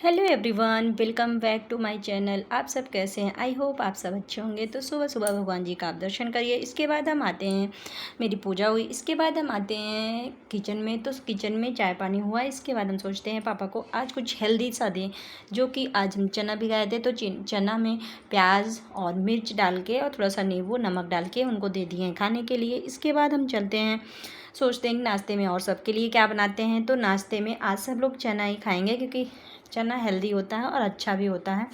Hello everyone, welcome back to my channel. आप सब कैसे हैं? आई होप आप सब अच्छे होंगे। तो सुबह सुबह भगवान जी का आप दर्शन करिए। इसके बाद हम आते हैं, मेरी पूजा हुई, इसके बाद हम आते हैं किचन में। तो किचन में चाय पानी हुआ। इसके बाद हम सोचते हैं पापा को आज कुछ हेल्दी सा दें, जो कि आज हम चना भिगाए थे। तो चना में प्याज और मिर्च डाल के और थोड़ा सा नींबू नमक डाल के उनको दे दिए हैं खाने के लिए। इसके बाद हम चलते हैं, सोचते हैं कि नाश्ते में और सबके लिए क्या बनाते हैं। तो नाश्ते में आज सब लोग चना ही खाएंगे, क्योंकि चना हेल्दी होता है और अच्छा भी होता है।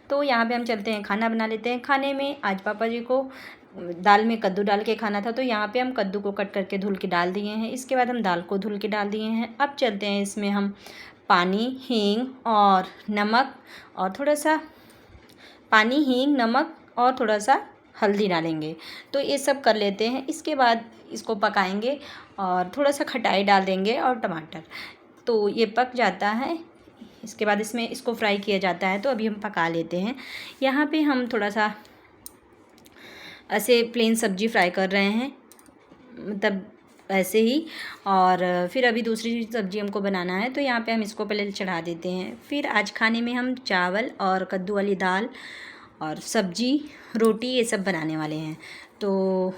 तो यहाँ पे हम चलते हैं, खाना बना लेते हैं। खाने में आज पापा जी को दाल में कद्दू डाल के खाना था, तो यहाँ पे हम कद्दू को कट करके धुल के डाल दिए हैं। इसके बाद हम दाल को धुल के डाल दिए हैं। अब चलते हैं, इसमें हम पानी, हींग और नमक और थोड़ा सा पानी, हींग, नमक और थोड़ा सा हल्दी डालेंगे। तो ये सब कर लेते हैं। इसके बाद इसको पकाएंगे और थोड़ा सा खटाई डाल देंगे और टमाटर। तो ये पक जाता है। इसके बाद इसमें इसको फ्राई किया जाता है। तो अभी हम पका लेते हैं। यहाँ पे हम थोड़ा सा ऐसे प्लेन सब्जी फ्राई कर रहे हैं, मतलब ऐसे ही। और फिर अभी दूसरी सब्जी हमको बनाना है, तो यहाँ पे हम इसको पहले चढ़ा देते हैं। फिर आज खाने में हम चावल और कद्दू वाली दाल और सब्जी, रोटी, ये सब बनाने वाले हैं। तो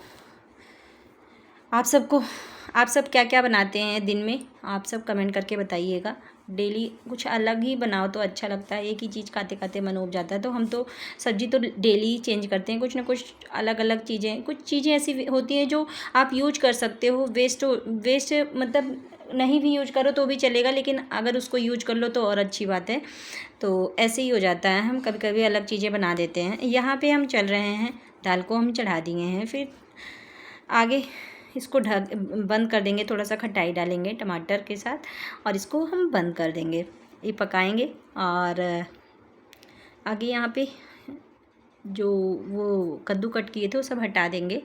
आप सब क्या क्या बनाते हैं दिन में, आप सब कमेंट करके बताइएगा। डेली कुछ अलग ही बनाओ तो अच्छा लगता है, एक ही चीज़ खाते खाते मन उब जाता है। तो हम तो सब्ज़ी तो डेली चेंज करते हैं, कुछ ना कुछ अलग अलग चीज़ें। कुछ चीज़ें ऐसी होती हैं जो आप यूज कर सकते हो, वेस्ट मतलब नहीं भी यूज करो तो भी चलेगा, लेकिन अगर उसको यूज कर लो तो और अच्छी बात है। तो ऐसे ही हो जाता है, हम कभी कभी अलग चीज़ें बना देते हैं। यहाँ पे हम चल रहे हैं, दाल को हम चढ़ा दिए हैं। फिर आगे इसको ढक बंद कर देंगे, थोड़ा सा खटाई डालेंगे टमाटर के साथ और इसको हम बंद कर देंगे, ये पकाएंगे। और आगे यहाँ पे जो वो कद्दू कट किए थे वो सब हटा देंगे,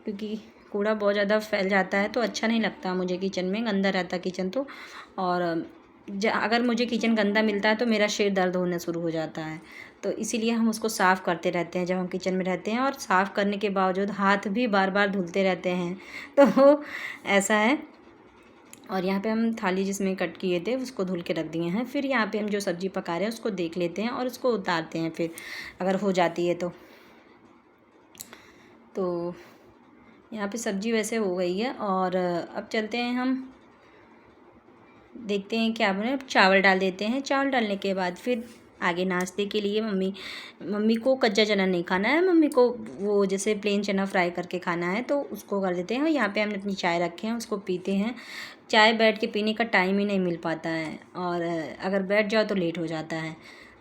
क्योंकि कूड़ा बहुत ज़्यादा फैल जाता है तो अच्छा नहीं लगता मुझे, किचन में गंदा रहता किचन तो। और अगर मुझे किचन गंदा मिलता है तो मेरा सिर दर्द होना शुरू हो जाता है। तो इसीलिए हम उसको साफ़ करते रहते हैं जब हम किचन में रहते हैं, और साफ़ करने के बावजूद हाथ भी बार बार धुलते रहते हैं। तो ऐसा है। और यहाँ पे हम थाली जिसमें कट किए थे उसको धुल के रख दिए हैं। फिर यहाँ पे हम जो सब्ज़ी पका रहे हैं उसको देख लेते हैं और उसको उतारते हैं, फिर अगर हो जाती है तो यहाँ पे सब्ज़ी वैसे हो गई है। और अब चलते हैं, हम देखते हैं क्या बने। चावल डाल देते हैं। चावल डालने के बाद फिर आगे नाश्ते के लिए मम्मी को कच्चा चना नहीं खाना है, मम्मी को वो जैसे प्लेन चना फ्राई करके खाना है, तो उसको कर देते हैं। और यहाँ पे हमने अपनी चाय रखे हैं, उसको पीते हैं। चाय बैठ के पीने का टाइम ही नहीं मिल पाता है, और अगर बैठ जाओ तो लेट हो जाता है।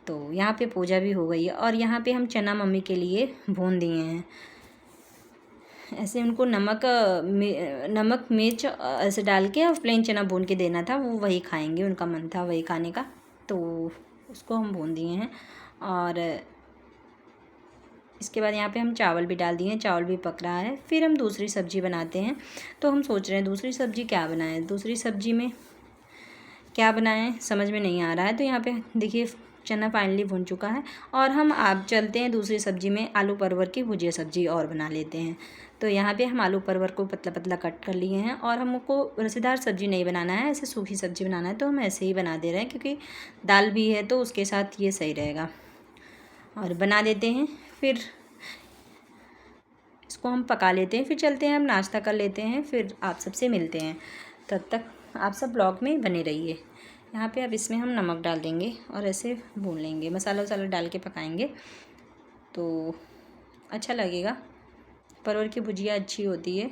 तो यहाँ पे पूजा भी हो गई है। और यहाँ पे हम चना मम्मी के लिए भून दिए हैं। ऐसे उनको नमक मिर्च ऐसे डाल के और प्लेन चना भून के देना था, वो वही खाएंगे, उनका मन था वही खाने का, तो उसको हम भून दिए हैं। और इसके बाद यहाँ पे हम चावल भी डाल दिए हैं, चावल भी पक रहा है। फिर हम दूसरी सब्ज़ी बनाते हैं। तो हम सोच रहे हैं दूसरी सब्ज़ी क्या बनाएं, दूसरी सब्ज़ी में क्या बनाएं समझ में नहीं आ रहा है। तो यहाँ पे देखिए चना फाइनली भुन चुका है। और हम आप चलते हैं दूसरी सब्ज़ी में, आलू परवर की भुजिया सब्ज़ी और बना लेते हैं। तो यहाँ पे हम आलू परवर को पतला पतला कट कर लिए हैं, और हमको रसेदार सब्ज़ी नहीं बनाना है, ऐसे सूखी सब्ज़ी बनाना है। तो हम ऐसे ही बना दे रहे हैं, क्योंकि दाल भी है तो उसके साथ ये सही रहेगा। और बना देते हैं, फिर इसको हम पका लेते हैं। फिर चलते हैं, हम नाश्ता कर लेते हैं, फिर आप सबसे मिलते हैं। तब तक आप सब ब्लॉग में बने रहिए। यहाँ पे अब इसमें हम नमक डाल देंगे और ऐसे भून लेंगे, मसाला वसाला डाल के पकाएंगे तो अच्छा लगेगा। परवल की भुजिया अच्छी होती है।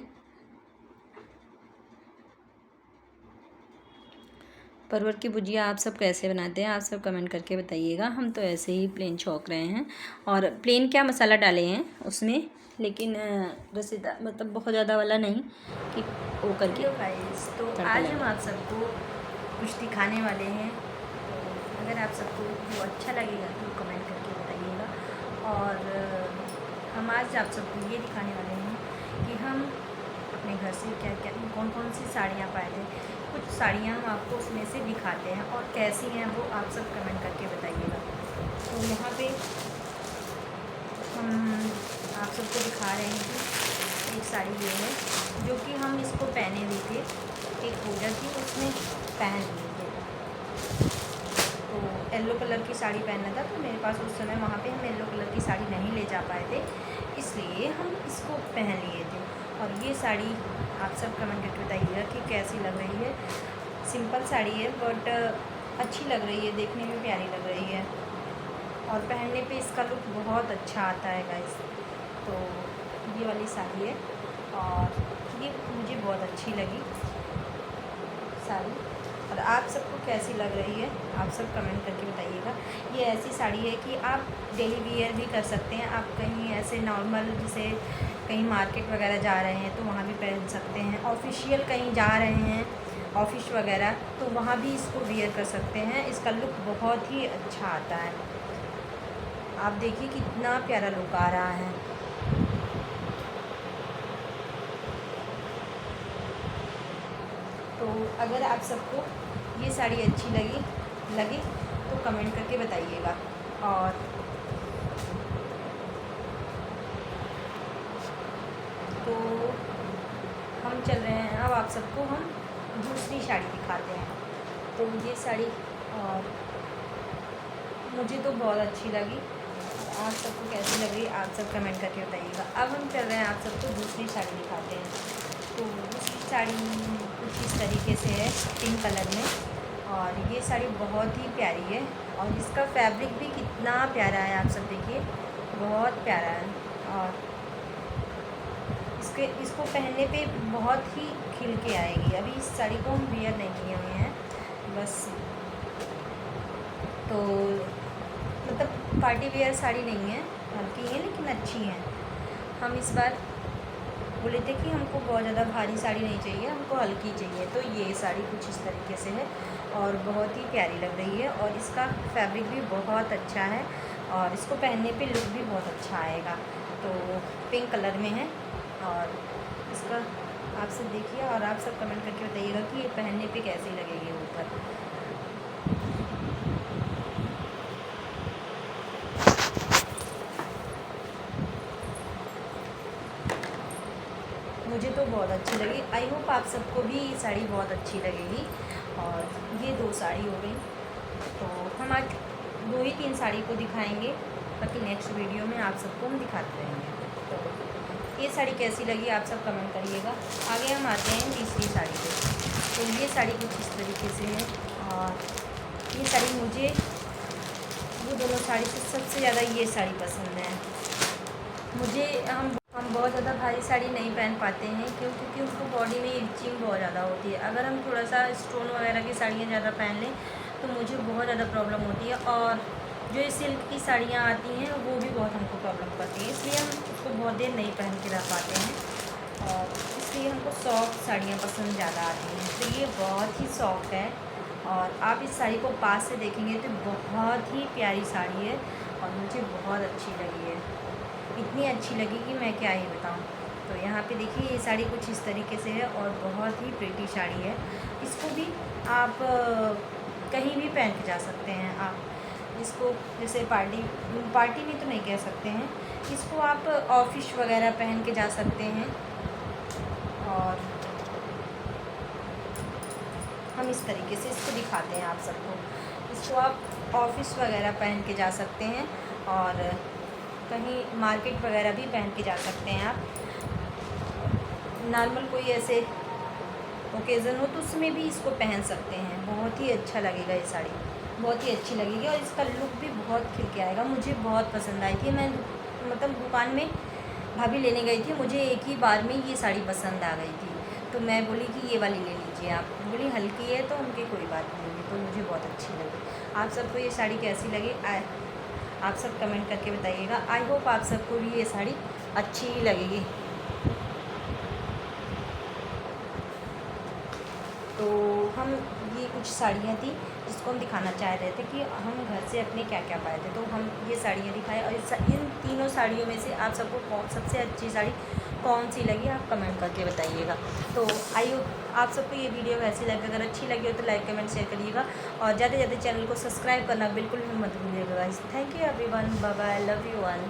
परवल की भुजिया आप सब कैसे बनाते हैं, आप सब कमेंट करके बताइएगा। हम तो ऐसे ही प्लेन छौंक रहे हैं, और प्लेन क्या मसाला डाले हैं उसमें, लेकिन रसीदा मतलब बहुत ज़्यादा वाला नहीं कि वो करके। तो आज हम आप सबको कुछ दिखाने वाले हैं। अगर आप सबको वो अच्छा लगेगा तो कमेंट करके बताइएगा। और हम आज आप सबको ये दिखाने वाले हैं कि हम अपने घर से क्या क्या कौन कौन सी साड़ियाँ पाए थे। कुछ साड़ियाँ हम आपको उसमें से दिखाते हैं, और कैसी हैं वो आप सब कमेंट करके बताइएगा। तो यहाँ पे हम आप सबको दिखा रहे हैं कि एक साड़ी ये है, जो कि हम इसको पहने हुए थे, एक पूजा थी उसमें पहन लिए थे। तो येलो कलर की साड़ी पहनना था, तो मेरे पास उस समय वहाँ पे हम येलो कलर की साड़ी नहीं ले जा पाए थे, इसलिए हम इसको पहन लिए थे। और ये साड़ी आप सब कमेंट करके बताइएगा कि कैसी लग रही है। सिंपल साड़ी है बट अच्छी लग रही है, देखने में प्यारी लग रही है और पहनने पे इसका लुक बहुत अच्छा आता है गाइस। तो ये वाली साड़ी है और ये मुझे बहुत अच्छी लगी साड़ी। और आप सबको कैसी लग रही है आप सब कमेंट करके बताइएगा। ये ऐसी साड़ी है कि आप डेली वियर भी कर सकते हैं। आप कहीं ऐसे नॉर्मल जैसे कहीं मार्केट वगैरह जा रहे हैं तो वहाँ भी पहन सकते हैं। ऑफिशियल कहीं जा रहे हैं ऑफिस वगैरह तो वहाँ भी इसको वियर कर सकते हैं। इसका लुक बहुत ही अच्छा आता है। आप देखिए कितना प्यारा लुक आ रहा है। तो अगर आप सबको ये साड़ी अच्छी लगी तो कमेंट करके बताइएगा। और तो हम चल रहे हैं अब आप सबको हम दूसरी साड़ी दिखाते हैं। तो ये साड़ी और मुझे तो बहुत अच्छी लगी, आप सबको कैसी लग रही आप सब कमेंट करके बताइएगा। अब हम चल रहे हैं आप सबको दूसरी साड़ी दिखाते हैं। तो दूसरी साड़ी कुछ इस तरीके से है पिंक कलर में और ये साड़ी बहुत ही प्यारी है और इसका फैब्रिक भी कितना प्यारा है, आप सब देखिए बहुत प्यारा है। और इसको पहनने पे बहुत ही खिल के आएगी। अभी इस साड़ी को हम वियर नहीं किए हुए हैं बस, तो मतलब पार्टी वेयर साड़ी नहीं है, हल्की है लेकिन अच्छी है। हम इस बार बोले थे कि हमको बहुत ज़्यादा भारी साड़ी नहीं चाहिए, हमको हल्की चाहिए। तो ये साड़ी कुछ इस तरीके से है और बहुत ही प्यारी लग रही है और इसका फैब्रिक भी बहुत अच्छा है और इसको पहनने पे लुक भी बहुत अच्छा आएगा। तो पिंक कलर में है और इसका आप सब देखिए और आप सब कमेंट करके बताइएगा कि ये पहनने पे कैसी लगेगी ऊपर। मुझे तो बहुत अच्छी लगी। आई होप आप सबको भी ये साड़ी बहुत अच्छी लगेगी। और ये 2 साड़ी हो गई, तो हम आज 2 ही 3 साड़ी को दिखाएंगे, बाकी नेक्स्ट वीडियो में आप सबको हम दिखाते रहेंगे। तो ये साड़ी कैसी लगी आप सब कमेंट करिएगा। आगे हम आते हैं तीसरी साड़ी पे। तो ये साड़ी कुछ इस तरीके से है और ये साड़ी मुझे ये दोनों साड़ी से सबसे ज़्यादा ये साड़ी पसंद है। मुझे हम बहुत ज़्यादा भारी साड़ी नहीं पहन पाते हैं क्योंकि उसको बॉडी में इचिंग बहुत ज़्यादा होती है। अगर हम थोड़ा सा स्टोन वगैरह की साड़ियाँ ज़्यादा पहन लें तो मुझे बहुत ज़्यादा प्रॉब्लम होती है और जो ये सिल्क की साड़ियाँ आती हैं वो भी बहुत हमको प्रॉब्लम करती है, इसलिए हम उसको बहुत देर नहीं पहन के रह पाते हैं और इसलिए हमको सॉफ्ट साड़ियाँ पसंद ज़्यादा आती हैं। तो ये बहुत ही सॉफ्ट है और आप इस साड़ी को पास से देखेंगे तो बहुत ही प्यारी साड़ी है और मुझे बहुत अच्छी लगी है। इतनी अच्छी लगी कि मैं क्या ही बताऊँ। तो यहाँ पे देखिए ये साड़ी कुछ इस तरीके से है और बहुत ही प्रिटी साड़ी है। इसको भी आप कहीं भी पहन के जा सकते हैं। आप इसको जैसे पार्टी में तो नहीं कह सकते हैं, इसको आप ऑफिस वगैरह पहन के जा सकते हैं। और हम इस तरीके से इसको दिखाते हैं आप सबको। इसको आप ऑफिस वगैरह पहन के जा सकते हैं और कहीं मार्केट वगैरह भी पहन के जा सकते हैं। आप नॉर्मल कोई ऐसे ओकेज़न हो तो उसमें भी इसको पहन सकते हैं। बहुत ही अच्छा लगेगा ये साड़ी, बहुत ही अच्छी लगेगी और इसका लुक भी बहुत खिल के आएगा। मुझे बहुत पसंद आई थी। मैं मतलब दुकान में भाभी लेने गई थी, मुझे एक ही बार में ये साड़ी पसंद आ गई थी, तो मैं बोली कि ये वाली ले लीजिए आप। बोली हल्की है तो उनकी कोई बात नहीं होगी, तो मुझे बहुत अच्छी लगी। आप सबको ये साड़ी कैसी लगी आप सब कमेंट करके बताइएगा। आई होप आप सबको भी ये साड़ी अच्छी ही लगेगी। तो हम ये कुछ साड़ियाँ थी जिसको हम दिखाना चाह रहे थे कि हम घर से अपने क्या क्या पाए थे, तो हम ये साड़ियाँ दिखाए। और इन तीनों साड़ियों में से आप सबको सबसे अच्छी साड़ी कौन सी लगी आप कमेंट करके बताइएगा। तो आई होप आप सबको ये वीडियो वैसी लगे, अगर अच्छी लगी हो तो लाइक कमेंट शेयर करिएगा और ज़्यादा से ज़्यादा चैनल को सब्सक्राइब करना बिल्कुल भी मत भूलिएगा guys. Thank you everyone, bye bye, love you all.